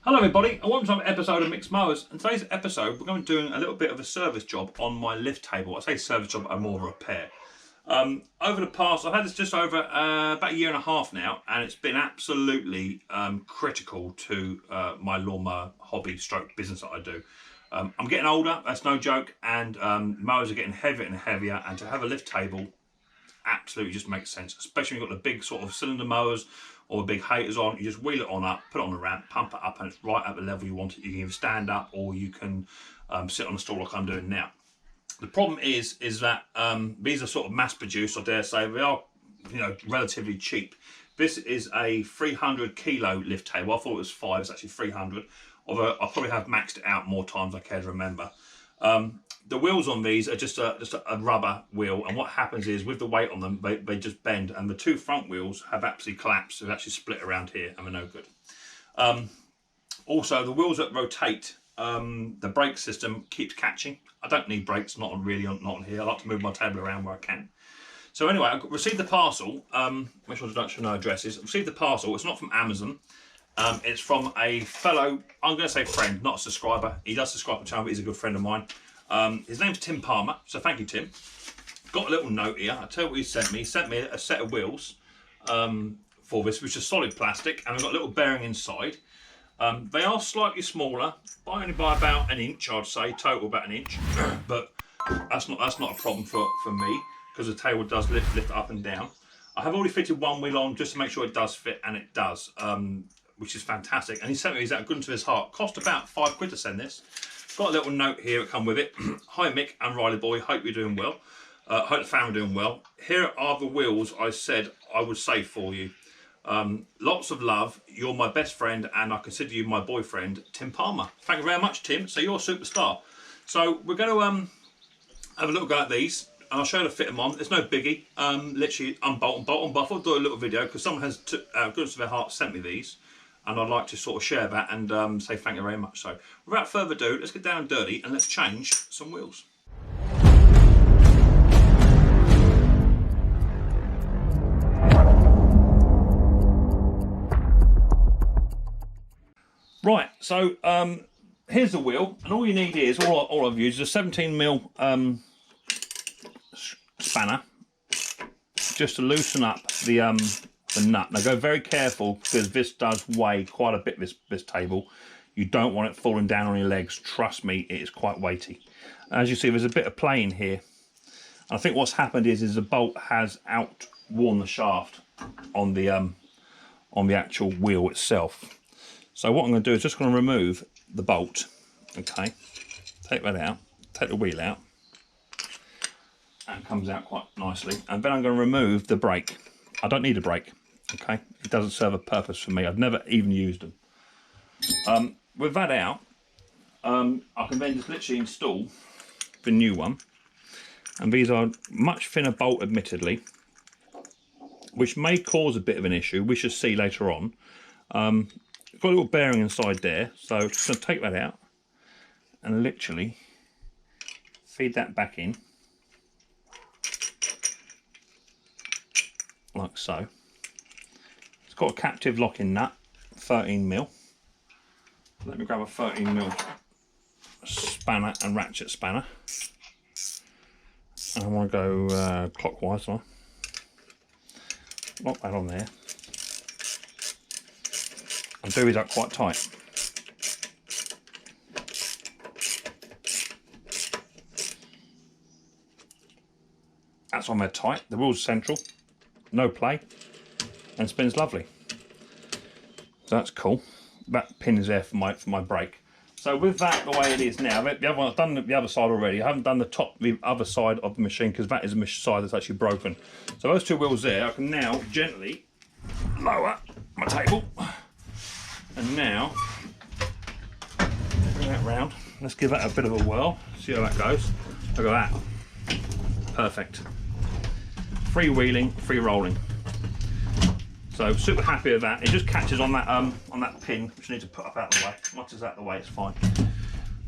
Hello everybody, and welcome to another episode of Micks Mowers. In today's episode, we're going to be doing a little bit of a service job on my lift table. I say service job, I'm more of a repair. Over the past, I've had this just over about a year and a half now, and it's been absolutely critical to my lawnmower hobby stroke business that I do. I'm getting older, that's no joke, and mowers are getting heavier and heavier, and to have a lift table absolutely just makes sense, especially when you've got the big sort of cylinder mowers or big haters on. You just wheel it on up, put it on the ramp, pump it up, and it's right at the level you want it. You can either stand up or you can sit on a stool like I'm doing now. The problem is that these are sort of mass produced, I dare say. They are, relatively cheap. This is a 300 kilo lift table. I thought it was 5, it's actually 300. Although I probably have maxed it out more times than I care to remember. The wheels on these are just a rubber wheel, and what happens is with the weight on them, they just bend, and the two front wheels have absolutely collapsed. They've actually split around here, and they're no good. Also, the wheels that rotate, the brake system keeps catching. I don't need brakes, not on here. I like to move my table around where I can. So anyway, I received the parcel. Make sure I don't know addresses. I received the parcel. It's not from Amazon. It's from a fellow, I'm going to say friend, not a subscriber. He does subscribe to the channel, but he's a good friend of mine. His name's Tim Palmer, so thank you, Tim. Got a little note here. I'll tell you what he sent me. He sent me a set of wheels for this, which is solid plastic, and they've got a little bearing inside. They are slightly smaller, only by about an inch, I'd say, total about an inch. But that's not a problem for me, because the table does lift up and down. I have already fitted one wheel on just to make sure it does fit, and it does, which is fantastic. And he sent me these out of goodness of his heart. Cost about £5 to send this. Got a little note here that come with it. Hi Mick and Riley boy, hope you're doing well. Hope the family are doing well. Here are the wheels I said I would save for you. Lots of love. You're my best friend, and I consider you my boyfriend, Tim Palmer. Thank you very much, Tim. So you're a superstar. So we're going to have a little go at these, and I'll show you how to fit them on. There's no biggie. Literally unbolt and bolt on. But I thought I'd do a little video because someone has, goodness of their heart, sent me these. And I'd like to sort of share that and say thank you very much. So without further ado, let's get down and dirty and let's change some wheels. Right, so here's the wheel, and all you need is, all I've used is a 17mm spanner, just to loosen up the nut. Now go very careful, because this does weigh quite a bit, this table. You don't want it falling down on your legs. Trust me, it is quite weighty. As you see, there's a bit of play in here. I think what's happened is the bolt has outworn the shaft on the actual wheel itself. So what I'm going to do is just going to remove the bolt. Okay, take that out, take the wheel out. That comes out quite nicely. And then I'm going to remove the brake. I don't need a brake. Okay, it doesn't serve a purpose for me. I've never even used them. With that out, I can then just literally install the new one. And these are much thinner bolt, admittedly, which may cause a bit of an issue. We shall see later on. Got a little bearing inside there, so just going to take that out and literally feed that back in, like so. It's got a captive locking nut, 13mm. Let me grab a 13mm spanner and ratchet spanner. And I want to go clockwise, so lock that on there. And do these up quite tight. That's on there tight. The wheel's central, no play, and spins lovely. So that's cool. That pin is there for my brake. So with that the way it is now, the other one, I've done the other side already. I haven't done the other side of the machine because that is the side that's actually broken. So those two wheels there, I can now gently lower my table. And now, bring that round. Let's give that a bit of a whirl, see how that goes. Look at that. Perfect. Freewheeling, free rolling. So super happy with that. It just catches on that pin, which I need to put up out of the way. Much as that the way, it's fine.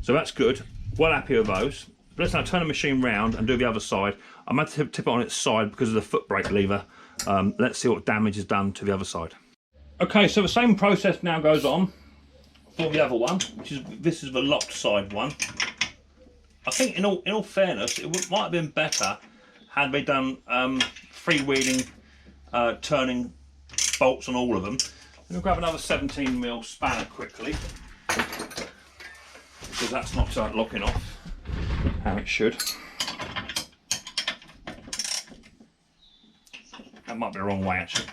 So that's good. Well happy with those. Let's now turn the machine round and do the other side. I'm going to tip it on its side because of the foot brake lever. Let's see what damage is done to the other side. Okay, so the same process now goes on for the other one, this is the locked side one. I think in all fairness, it might have been better had they done freewheeling turning bolts on all of them. I'm going to grab another 17mm spanner quickly, because that's not locking off how it should. That might be the wrong way actually.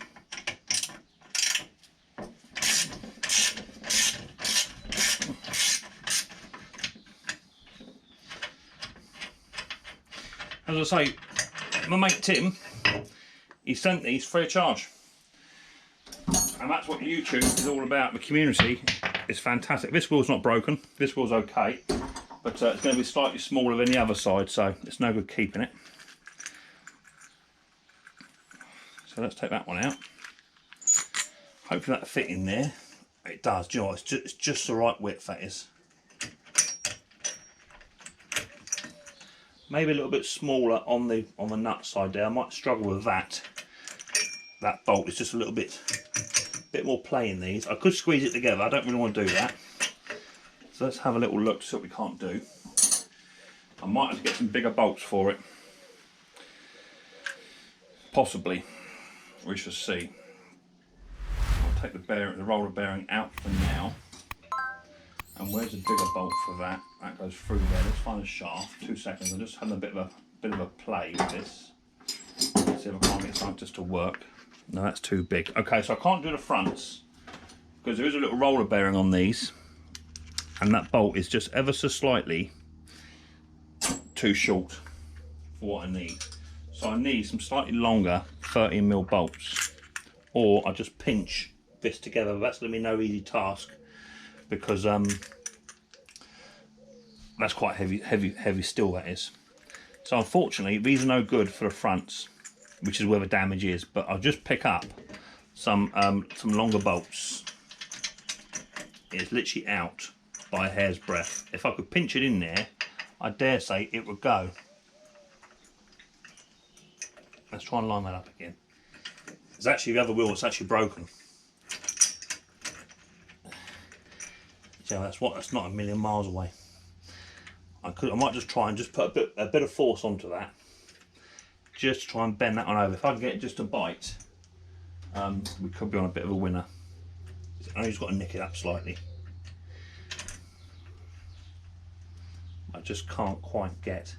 As I say, my mate Tim, he sent these free of charge. And that's what YouTube is all about. The community is fantastic. This wheel's not broken, this wheel's okay, but it's going to be slightly smaller than the other side, so it's no good keeping it. So let's take that one out. Hopefully that'll fit in there. It does, do you know what? It's just the right width, that is. Maybe a little bit smaller on the nut side there. I might struggle with that. That bolt is just a little bit more play in these. I could squeeze it together. I don't really want to do that. So let's have a little look to see what we can't do. I might have to get some bigger bolts for it. Possibly. We shall see. I'll take the roller bearing out for now. And where's the bigger bolt for that? That goes through there. Let's find a shaft. 2 seconds. I'm just having a bit of a play with this. Let's see if I can't get something just to work. No, that's too big. Okay, so I can't do the fronts because there is a little roller bearing on these, and that bolt is just ever so slightly too short for what I need. So I need some slightly longer 13mm bolts, or I just pinch this together. That's going to be no easy task, because that's quite heavy steel, that is. So unfortunately these are no good for the fronts, which is where the damage is, but I'll just pick up some longer bolts. It's literally out by a hair's breadth. If I could pinch it in there, I dare say it would go. Let's try and line that up again. It's actually the other wheel that's actually broken. So that's not a million miles away. I might just try and just put a bit of force onto that, just to try and bend that one over. If I can get it just to bite, we could be on a bit of a winner. I just got to nick it up slightly. I just can't quite get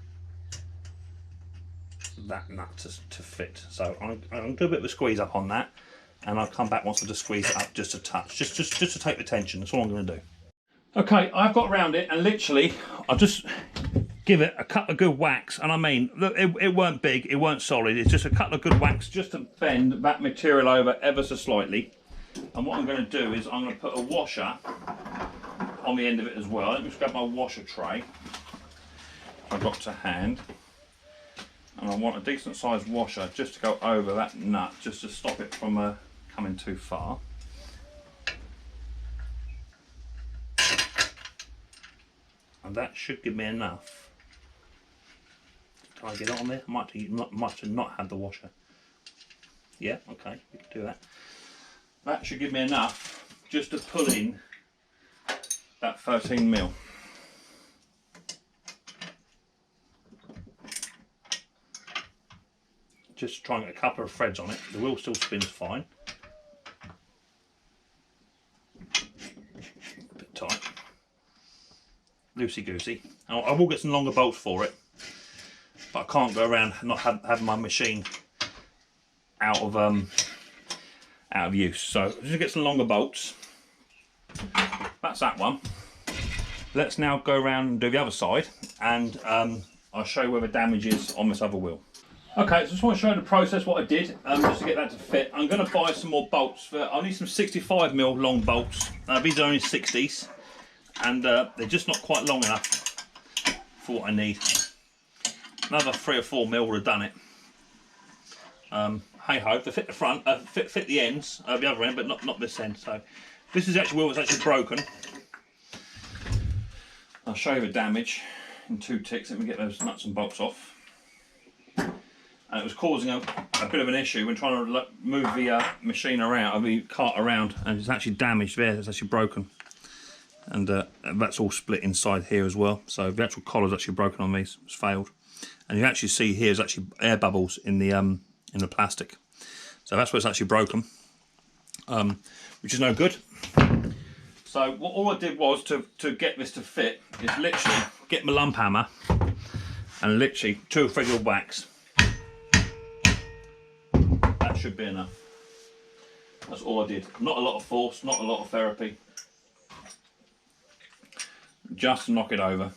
that nut to fit. So I'm going to do a bit of a squeeze up on that, and I'll come back once I just squeeze it up just a touch, just to take the tension. That's all I'm going to do. Okay, I've got around it, and literally I'll just give it a couple of good whacks. And I mean, look, it weren't big, it weren't solid, it's just a couple of good whacks just to bend that material over ever so slightly. And what I'm going to do is I'm going to put a washer on the end of it as well. Let me just grab my washer tray I've got to hand, and I want a decent sized washer just to go over that nut, just to stop it from coming too far. And that should give me enough. Can I get it on there? I might have not had the washer. Yeah, okay, we can do that. That should give me enough just to pull in that 13mm. Just try and get a couple of threads on it. The wheel still spins fine. A bit tight. Loosey goosey. I will get some longer bolts for it, but I can't go around not having my machine out of use. So I'm just gonna get some longer bolts. That's that one. Let's now go around and do the other side, and I'll show you where the damage is on this other wheel. Okay, so just want to show you the process, what I did, just to get that to fit. I'm going to buy some more bolts. I need some 65mm long bolts. These are only 60s, and they're just not quite long enough for what I need. Another 3 or 4mm would have done it. Hey ho, they fit the front, fit the ends, the other end, but not this end. So this is actually wheel that's actually broken. I'll show you the damage in 2 ticks. Let me get those nuts and bolts off. And it was causing a bit of an issue when trying to move the machine around, or the cart around, and it's actually damaged there. It's actually broken. and that's all split inside here as well. So the actual collar's actually broken on me, it's failed. And you actually see here is actually air bubbles in the plastic. So that's where it's actually broken, which is no good. So all I did was to get this to fit is literally get my lump hammer and literally 2 or 3 little whacks. That should be enough. That's all I did. Not a lot of force, not a lot of therapy. Just to knock it over.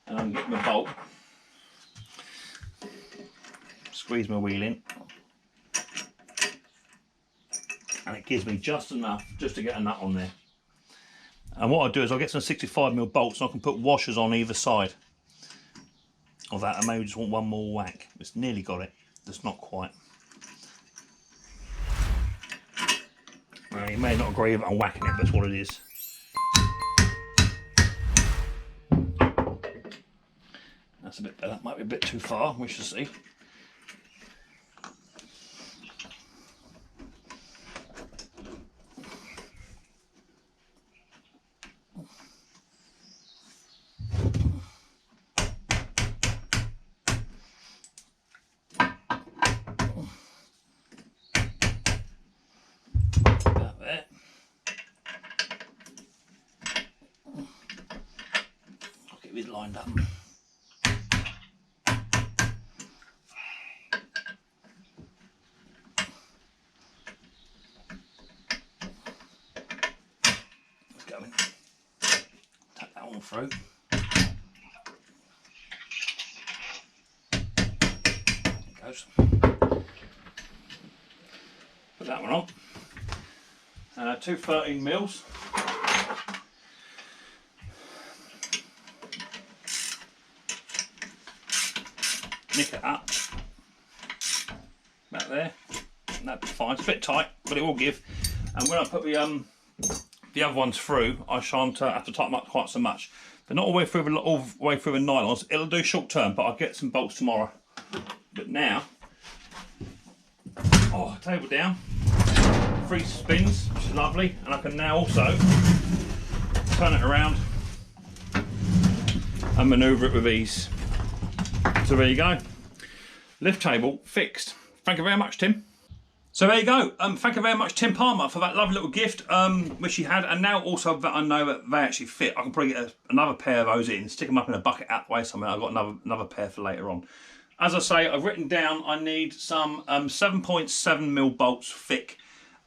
And I'm getting my bolt. Squeeze my wheel in. And it gives me just enough just to get a nut on there. And what I'll do is I'll get some 65mm bolts and I can put washers on either side of that, and maybe just want one more whack. It's nearly got it, just not quite. Well, you may not agree with I'm whacking it, but that's what it is. That's a bit better, might be a bit too far, we shall see. It lined up. Let's go in. Tap that one through. There it goes. Put that one on. 2 13mm. Nick it up, about there, and that'd be fine. It's a bit tight, but it will give. And when I put the other ones through, I shan't have to tighten them up quite so much. But not all the way through the nylons. It'll do short term, but I'll get some bolts tomorrow. But now, table down, 3 spins, which is lovely, and I can now also turn it around and manoeuvre it with ease. So there you go, lift table fixed. Thank you very much, Tim. So there you go. Thank you very much, Tim Palmer, for that lovely little gift which he had. And now also that I know that they actually fit, I can probably get another pair of those in, stick them up in a bucket out the way somewhere. I've got another pair for later on. As I say, I've written down I need some 7.7mm bolts thick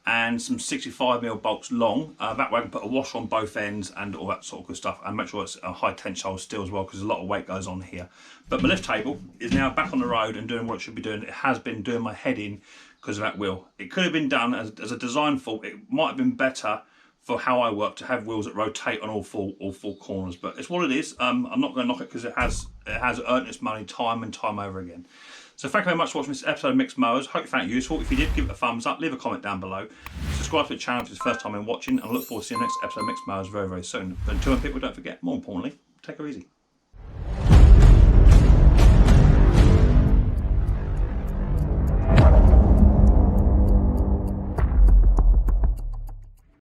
and some 65mm bolts long. That way I can put a washer on both ends and all that sort of good stuff, and make sure it's a high tensile steel as well, because a lot of weight goes on here. But my lift table is now back on the road and doing what it should be doing. It has been doing my head in because of that wheel. It could have been done as a design fault. It might have been better for how I work to have wheels that rotate on all four corners, but it's what it is. I'm not going to knock it because it has earned its money time and time over again. So thank you very much for watching this episode of Micks Mowers. Hope you found it useful. If you did, give it a thumbs up, leave a comment down below. Subscribe to the channel if it's the first time in watching, and I look forward to seeing the next episode of Micks Mowers very, very soon. But until then, people, don't forget, more importantly, take her easy.